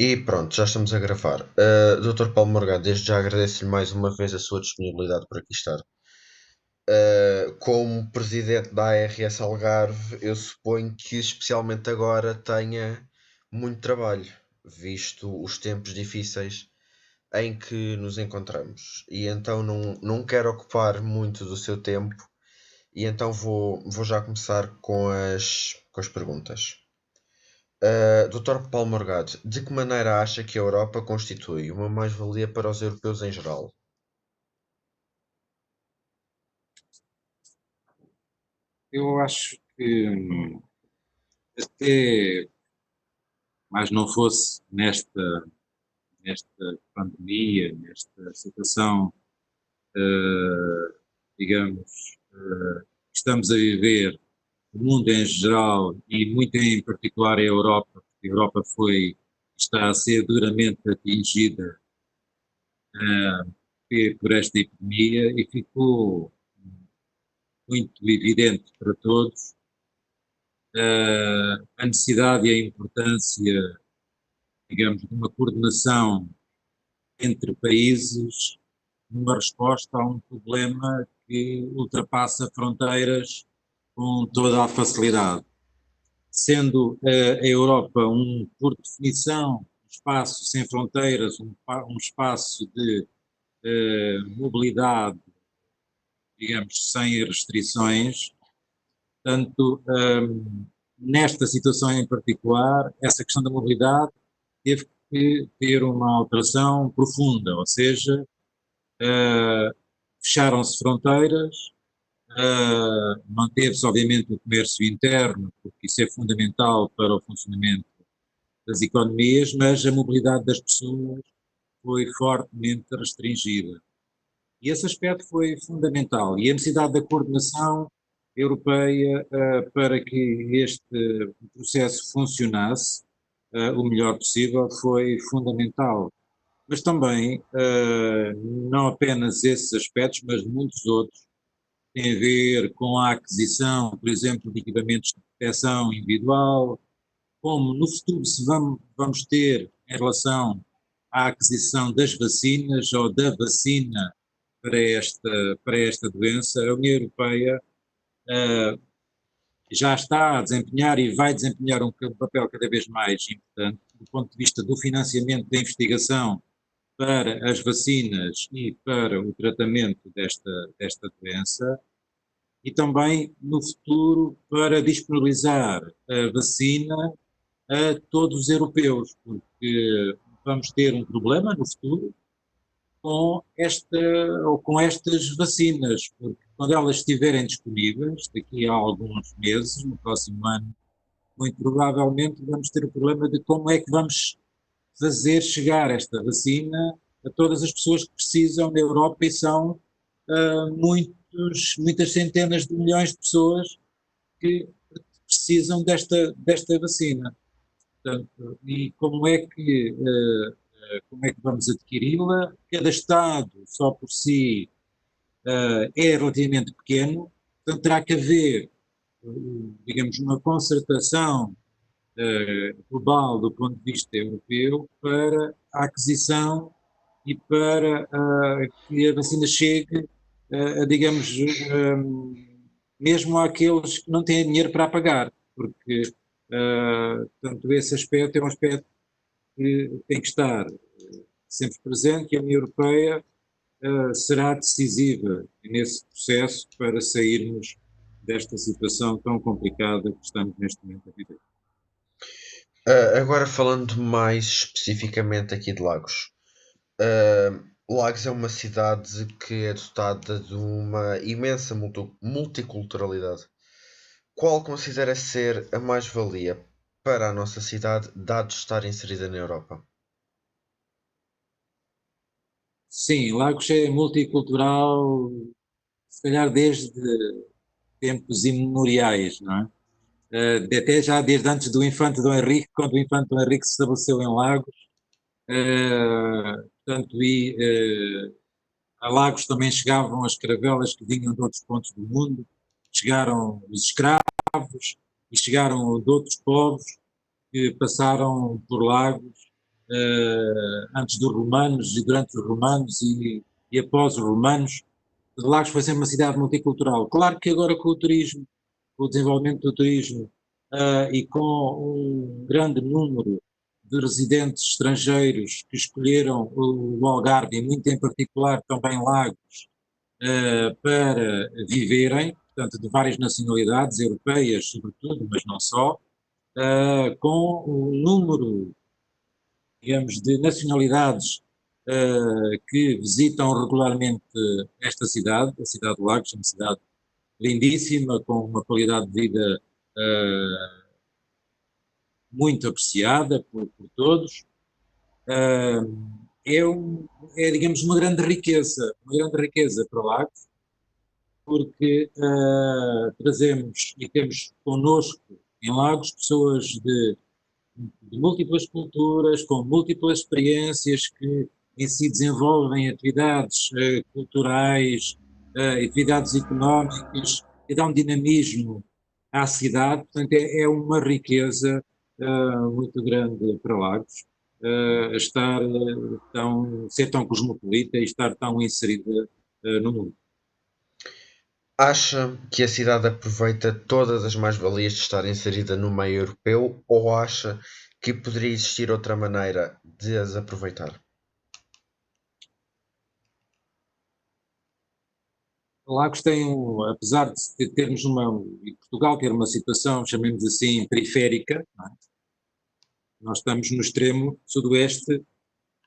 E pronto, já estamos a gravar. Dr. Paulo Morgado, desde já agradeço-lhe mais uma vez a sua disponibilidade por aqui estar. Como presidente da ARS Algarve, eu suponho que especialmente agora tenha muito trabalho, visto os tempos difíceis em que nos encontramos. E então não quero ocupar muito do seu tempo, e então vou já começar com as perguntas. Dr. Paulo Morgado, de que maneira acha que a Europa constitui uma mais-valia para os europeus em geral? Eu acho que até mais não fosse nesta pandemia, nesta situação, digamos, que estamos a viver, o mundo em geral e muito em particular a Europa, porque a Europa está a ser duramente atingida por esta epidemia e ficou muito evidente para todos a necessidade e a importância, digamos, de uma coordenação entre países numa resposta a um problema que ultrapassa fronteiras com toda a facilidade. Sendo a Europa por definição, um espaço sem fronteiras, um espaço de mobilidade, digamos, sem restrições, portanto, nesta situação em particular, essa questão da mobilidade teve que ter uma alteração profunda, ou seja, fecharam-se fronteiras, manteve-se obviamente o comércio interno, porque isso é fundamental para o funcionamento das economias, mas a mobilidade das pessoas foi fortemente restringida. E esse aspecto foi fundamental. E a necessidade da coordenação europeia para que este processo funcionasse o melhor possível foi fundamental. Mas também, não apenas esses aspectos, mas muitos outros, têm a ver com a aquisição, por exemplo, de equipamentos de proteção individual, como no futuro se vamos ter em relação à aquisição das vacinas ou da vacina para esta doença, a União Europeia já está a desempenhar e vai desempenhar um papel cada vez mais importante do ponto de vista do financiamento da investigação para as vacinas e para o tratamento desta doença e também no futuro para disponibilizar a vacina a todos os europeus, porque vamos ter um problema no futuro com com estas vacinas, porque quando elas estiverem disponíveis, daqui a alguns meses, no próximo ano, muito provavelmente vamos ter o problema de como é que vamos fazer chegar esta vacina a todas as pessoas que precisam na Europa e são muitas centenas de milhões de pessoas que precisam desta vacina. Portanto, e como é que vamos adquiri-la? Cada Estado, só por si, é relativamente pequeno, portanto terá que haver, digamos, uma concertação global do ponto de vista europeu para a aquisição e para que a vacina chegue, digamos, mesmo àqueles que não têm dinheiro para pagar, porque, portanto, esse aspecto é um aspecto que tem que estar sempre presente e a União Europeia será decisiva nesse processo para sairmos desta situação tão complicada que estamos neste momento a viver. Agora falando mais especificamente aqui de Lagos. Lagos é uma cidade que é dotada de uma imensa multiculturalidade. Qual considera ser a mais-valia para a nossa cidade, dado estar inserida na Europa? Sim, Lagos é multicultural, se calhar desde tempos imemoriais, não é? Até já desde antes do Infante Dom Henrique, quando o Infante Dom Henrique se estabeleceu em Lagos, portanto, a Lagos também chegavam as caravelas que vinham de outros pontos do mundo, chegaram os escravos e chegaram de outros povos que passaram por Lagos antes dos romanos e durante os romanos e após os romanos. Lagos foi sempre uma cidade multicultural. Claro que agora com o turismo, com o desenvolvimento do turismo e com um grande número de residentes estrangeiros que escolheram o Algarve, e muito em particular também Lagos, para viverem, portanto, de várias nacionalidades, europeias sobretudo, mas não só, com um número, digamos, de nacionalidades que visitam regularmente esta cidade, a cidade de Lagos, uma cidade lindíssima, com uma qualidade de vida muito apreciada por todos. É, é, digamos, uma grande riqueza para Lagos, porque trazemos e temos connosco em Lagos pessoas de múltiplas culturas, com múltiplas experiências que em si desenvolvem atividades culturais, atividades económicas, e dá um dinamismo à cidade. Portanto, é uma riqueza muito grande para Lagos, ser tão cosmopolita e estar tão inserida no mundo. Acha que a cidade aproveita todas as mais-valias de estar inserida no meio europeu ou acha que poderia existir outra maneira de as aproveitar? Lagos tem, apesar de termos e Portugal ter uma situação, chamemos assim, periférica, não é? Nós estamos no extremo sudoeste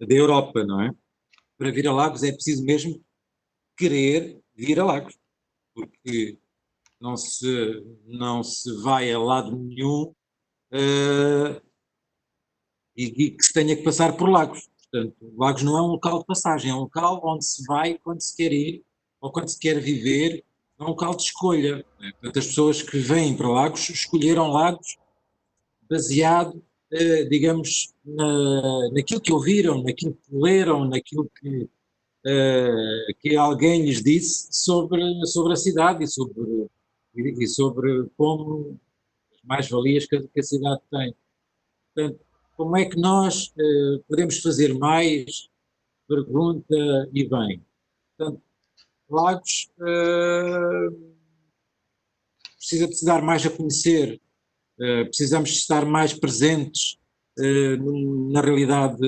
da Europa, não é? Para vir a Lagos é preciso mesmo querer vir a Lagos, porque não se vai a lado nenhum e que se tenha que passar por Lagos. Portanto, Lagos não é um local de passagem, é um local onde se vai quando se quer ir ou quando se quer viver, é um local de escolha. Né? Portanto, as pessoas que vêm para Lagos escolheram Lagos baseado, digamos, naquilo que ouviram, naquilo que leram, naquilo que alguém lhes disse sobre a cidade e sobre como as mais-valias que a cidade tem. Portanto, como é que nós podemos fazer mais? Pergunta e bem. Portanto, Lagos precisa de se dar mais a conhecer, precisamos de estar mais presentes na realidade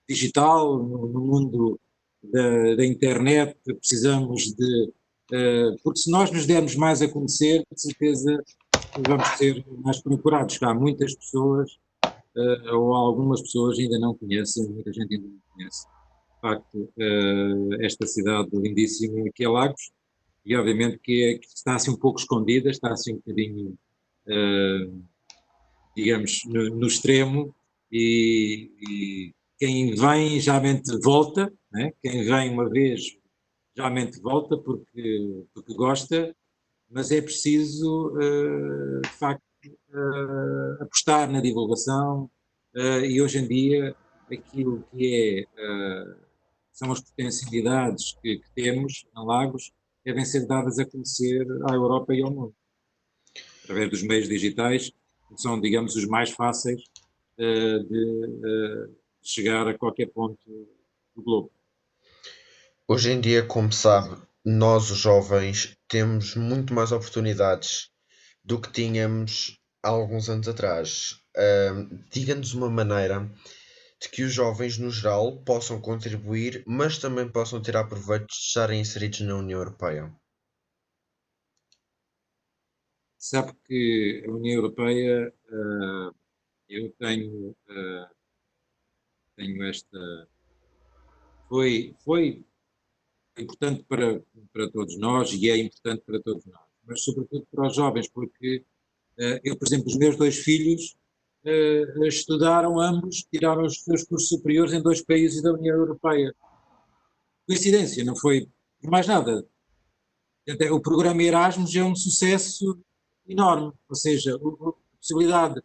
digital, no mundo da internet, precisamos porque se nós nos dermos mais a conhecer, de certeza vamos ser mais procurados. Há muitas pessoas, ou algumas pessoas ainda não conhecem, muita gente ainda não conhece, de facto, esta cidade lindíssima que é Lagos, e obviamente que está assim um pouco escondida, está assim um bocadinho, digamos, no extremo, e quem vem geralmente volta, né? Quem vem uma vez geralmente volta porque gosta, mas é preciso, de facto, apostar na divulgação, e hoje em dia aquilo que são as potencialidades que temos em Lagos devem ser dadas a conhecer à Europa e ao mundo, através dos meios digitais, que são, digamos, os mais fáceis de chegar a qualquer ponto do globo. Hoje em dia, como sabe, nós, os jovens, temos muito mais oportunidades do que tínhamos há alguns anos atrás. Diga-nos uma maneira de que os jovens, no geral, possam contribuir, mas também possam tirar proveito de estarem inseridos na União Europeia. Sabe que a União Europeia, eu tenho esta. Foi importante para todos nós e é importante para todos nós, mas sobretudo para os jovens, porque eu, por exemplo, os meus dois filhos estudaram ambos, tiraram os seus cursos superiores em dois países da União Europeia. Coincidência, não foi por mais nada. Até o programa Erasmus é um sucesso enorme, ou seja, a possibilidade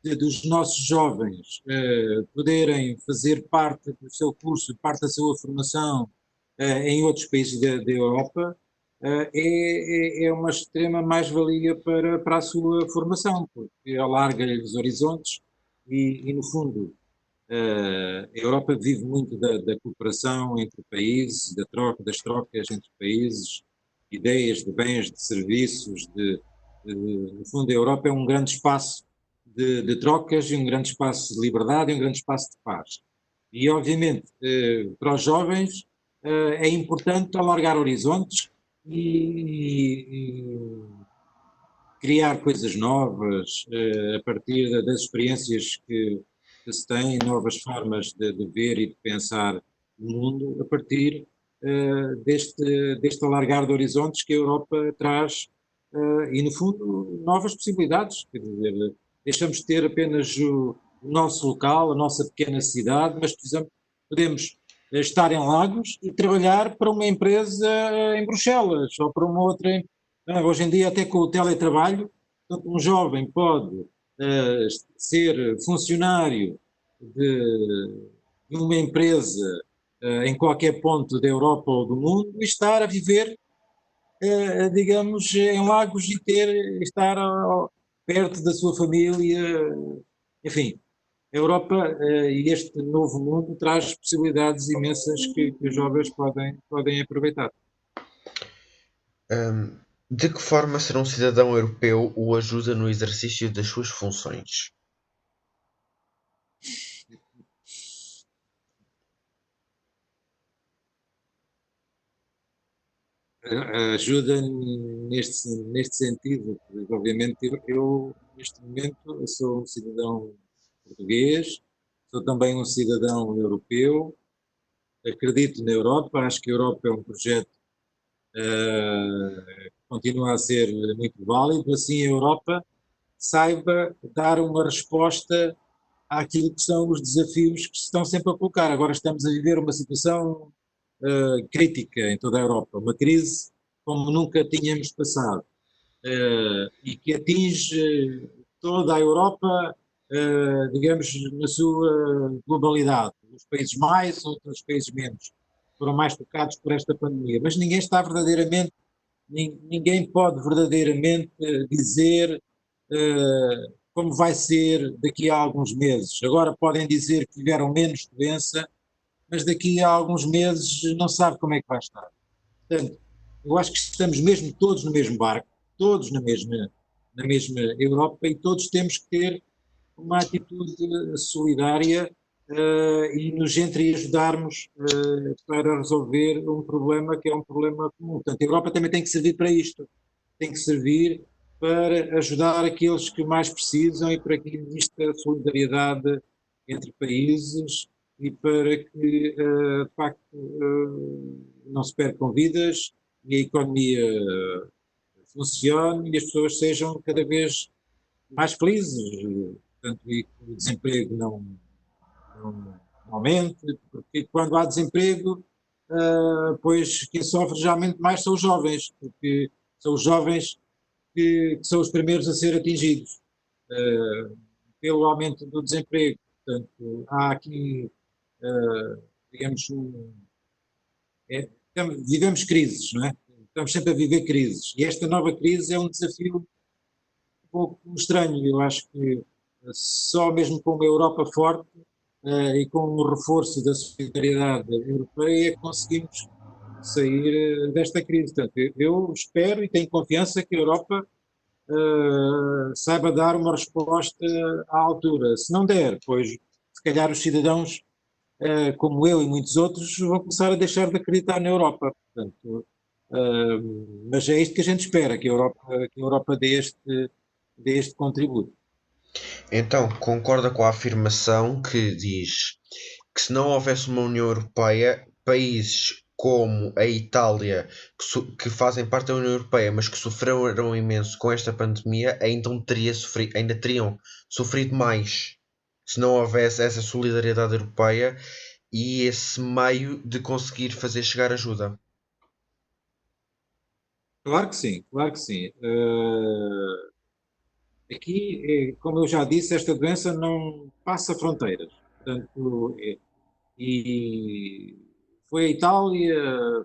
dos nossos jovens poderem fazer parte do seu curso, parte da sua formação em outros países da Europa, é uma extrema mais-valia para a sua formação, porque alarga-lhe os horizontes e, no fundo, A Europa vive muito da cooperação entre países, da troca, das trocas entre países, ideias, de bens, de serviços, no fundo, a Europa é um grande espaço de trocas e um grande espaço de liberdade e um grande espaço de paz. E, obviamente, para os jovens é importante alargar horizontes e criar coisas novas a partir das experiências que se têm, novas formas de ver e de pensar o mundo, a partir deste alargar de horizontes que a Europa traz e, no fundo, novas possibilidades. Quer dizer, deixamos de ter apenas o nosso local, a nossa pequena cidade, mas podemos estar em Lagos e trabalhar para uma empresa em Bruxelas ou para uma outra. Hoje em dia, até com o teletrabalho, um jovem pode ser funcionário de uma empresa em qualquer ponto da Europa ou do mundo e estar a viver, digamos, em Lagos e estar perto da sua família. Enfim, a Europa e este novo mundo traz possibilidades imensas que os jovens podem aproveitar. De que forma ser um cidadão europeu o ajuda no exercício das suas funções? Ajuda neste sentido, porque, obviamente eu, neste momento, sou um cidadão português, sou também um cidadão europeu, acredito na Europa, acho que a Europa é um projeto que continua a ser muito válido, assim a Europa saiba dar uma resposta àquilo que são os desafios que se estão sempre a colocar. Agora estamos a viver uma situação crítica em toda a Europa, uma crise como nunca tínhamos passado e que atinge toda a Europa, digamos, na sua globalidade. Os países mais, outros países menos, foram mais tocados por esta pandemia. Mas ninguém está verdadeiramente, ninguém pode verdadeiramente dizer como vai ser daqui a alguns meses. Agora podem dizer que tiveram menos doença, mas daqui a alguns meses não sabe como é que vai estar. Portanto, eu acho que estamos mesmo todos no mesmo barco, todos na mesma Europa e todos temos que ter uma atitude solidária e nos entreajudarmos para resolver um problema que é um problema comum. Portanto, a Europa também tem que servir para isto, tem que servir para ajudar aqueles que mais precisam e para que exista solidariedade entre países e para que, de facto, não se percam vidas e a economia funcione e as pessoas sejam cada vez mais felizes, portanto, e que o desemprego não aumente, porque quando há desemprego, pois quem sofre geralmente mais são os jovens, porque são os jovens que são os primeiros a ser atingidos pelo aumento do desemprego. Portanto, há aqui, digamos, vivemos crises, não é? Estamos sempre a viver crises. E esta nova crise é um desafio um pouco estranho. Eu acho que só mesmo com uma Europa forte e com o reforço da solidariedade europeia é conseguimos sair desta crise. Portanto, eu espero e tenho confiança que a Europa saiba dar uma resposta à altura. Se não der, pois se calhar os cidadãos, como eu e muitos outros, vão começar a deixar de acreditar na Europa. Portanto, mas é isto que a gente espera, que a Europa dê este contributo. Então, concorda com a afirmação que diz que se não houvesse uma União Europeia, países como a Itália, que fazem parte da União Europeia, mas que sofreram imenso com esta pandemia, ainda teriam sofrido mais se não houvesse essa solidariedade europeia e esse meio de conseguir fazer chegar ajuda. Claro que sim, claro que sim. Aqui, como eu já disse, esta doença não passa fronteiras. Portanto, e foi a Itália,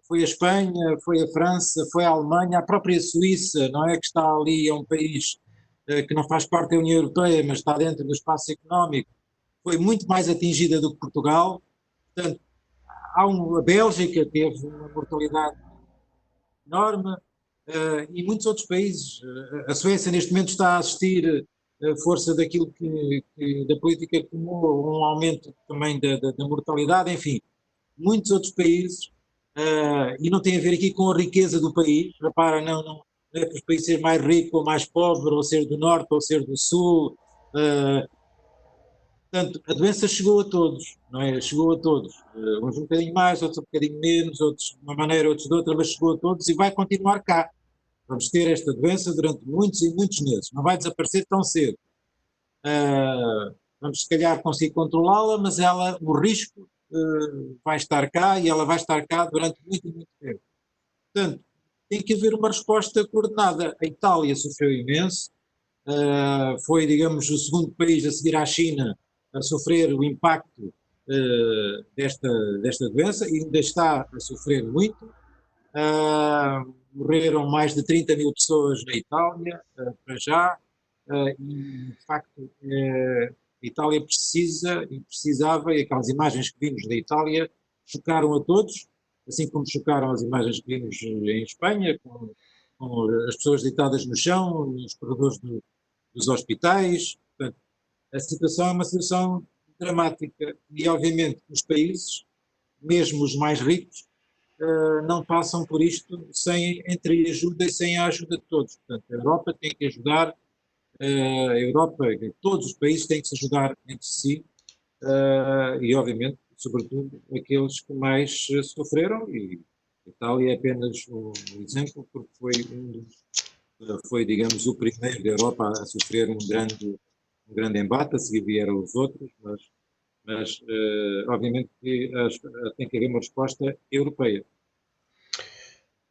foi a Espanha, foi a França, foi a Alemanha, a própria Suíça, não é que está ali, é um país que não faz parte da União Europeia, mas está dentro do espaço económico. foi muito mais atingida do que Portugal. Portanto, a Bélgica teve uma mortalidade enorme, e muitos outros países. A Suécia, neste momento, está a assistir, a força daquilo da política, como um aumento também da mortalidade, enfim, muitos outros países, e não tem a ver aqui com a riqueza do país. Repara, não é por os países ser mais rico ou mais pobre, ou ser do norte ou ser do sul. Portanto, a doença chegou a todos, não é? Chegou a todos. Uns um bocadinho mais, outros um bocadinho menos, outros de uma maneira, outros de outra, mas chegou a todos e vai continuar cá. Vamos ter esta doença durante muitos e muitos meses. Não vai desaparecer tão cedo. Vamos, se calhar, conseguir controlá-la, mas o risco vai estar cá, e ela vai estar cá durante muito e muito tempo. Portanto, tem que haver uma resposta coordenada. A Itália sofreu imenso, foi, digamos, o segundo país a seguir à China a sofrer o impacto desta doença, e ainda está a sofrer muito. Morreram mais de 30 mil pessoas na Itália, para já, e de facto a Itália precisa e precisava, e aquelas imagens que vimos da Itália chocaram a todos, assim como chocaram as imagens que vimos em Espanha, com as pessoas deitadas no chão, nos corredores dos hospitais. Portanto, a situação é uma situação dramática, e obviamente os países, mesmo os mais ricos, não passam por isto sem entreajuda e sem a ajuda de todos. Portanto, a Europa tem que ajudar, a Europa, todos os países têm que se ajudar entre si, e obviamente, sobretudo, aqueles que mais sofreram, e a Itália é apenas um exemplo, porque foi, digamos, o primeiro da Europa a sofrer um grande embate. A seguir vieram os outros, mas obviamente que tem que haver uma resposta europeia.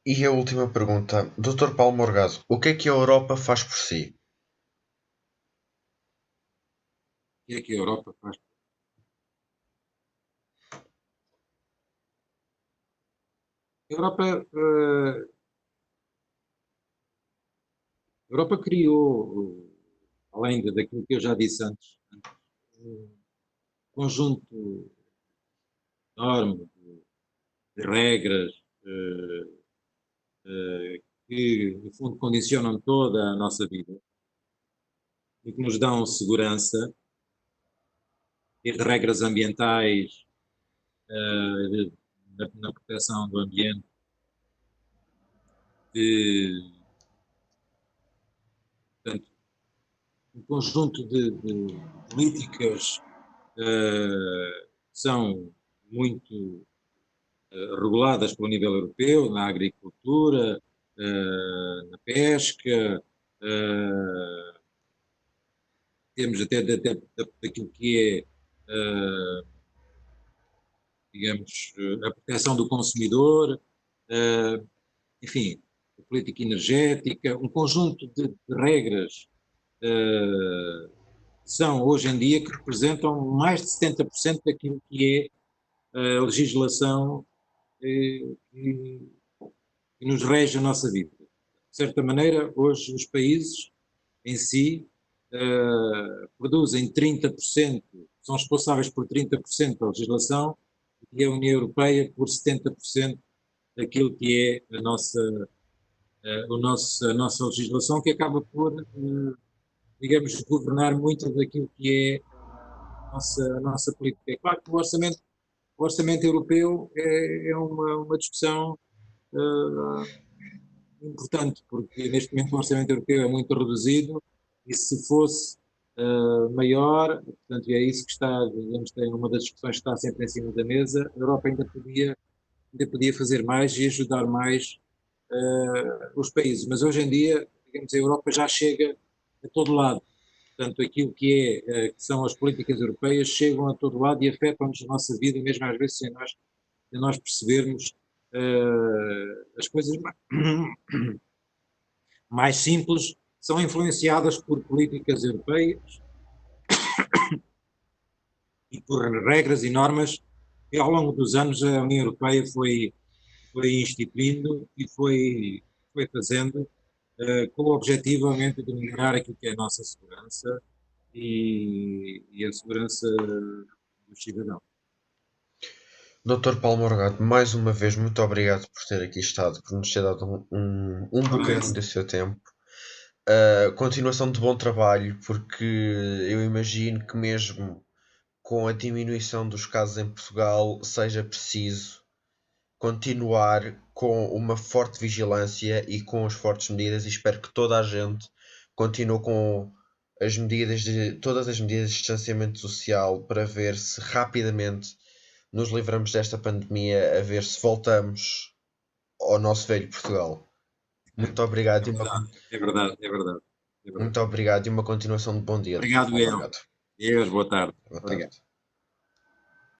E a última pergunta, Dr. Paulo Morgado, o que a Europa faz por si? O que é que a Europa faz? A Europa criou, além daquilo que eu já disse antes, um conjunto enorme de regras, que, no fundo, condicionam toda a nossa vida e que nos dão segurança, e de regras ambientais, na proteção do ambiente, portanto, um conjunto de políticas são muito reguladas pelo nível europeu, na agricultura, na pesca, temos até daquilo que é, digamos, a proteção do consumidor, enfim, a política energética, um conjunto de regras são, hoje em dia, que representam mais de 70% daquilo que é a legislação que nos rege a nossa vida. De certa maneira, hoje os países em si produzem 30%, são responsáveis por 30% da legislação, e a União Europeia por 70% daquilo que é a nossa legislação, que acaba por, digamos, governar muito daquilo que é a nossa política. É claro que o orçamento europeu é uma discussão importante, porque neste momento o orçamento europeu é muito reduzido, e se fosse maior, portanto, é isso que está, digamos, tem uma das discussões que está sempre em cima da mesa. A Europa ainda podia fazer mais e ajudar mais os países, mas hoje em dia, digamos, a Europa já chega a todo lado. Portanto, aquilo que são as políticas europeias chegam a todo lado e afetam-nos a nossa vida, mesmo às vezes sem nós percebermos. As coisas mais simples são influenciadas por políticas europeias e por regras e normas que, ao longo dos anos, a União Europeia foi instituindo e foi fazendo, com o objetivo, obviamente, de melhorar aquilo que é a nossa segurança, e a segurança dos cidadãos. Dr. Paulo Morgado, mais uma vez, muito obrigado por ter aqui estado, por nos ter dado um Ora, bocadinho do seu tempo. Continuação de bom trabalho, porque eu imagino que mesmo com a diminuição dos casos em Portugal seja preciso continuar com uma forte vigilância e com as fortes medidas, e espero que toda a gente continue com todas as medidas de distanciamento social para ver se rapidamente nos livramos desta pandemia, a ver se voltamos ao nosso velho Portugal. Muito obrigado é verdade, é verdade, é verdade, é verdade. muito obrigado e uma continuação de bom dia, Dr. Obrigado, Paulo eu. Morgado. Deus, boa tarde. Boa Obrigado. tarde.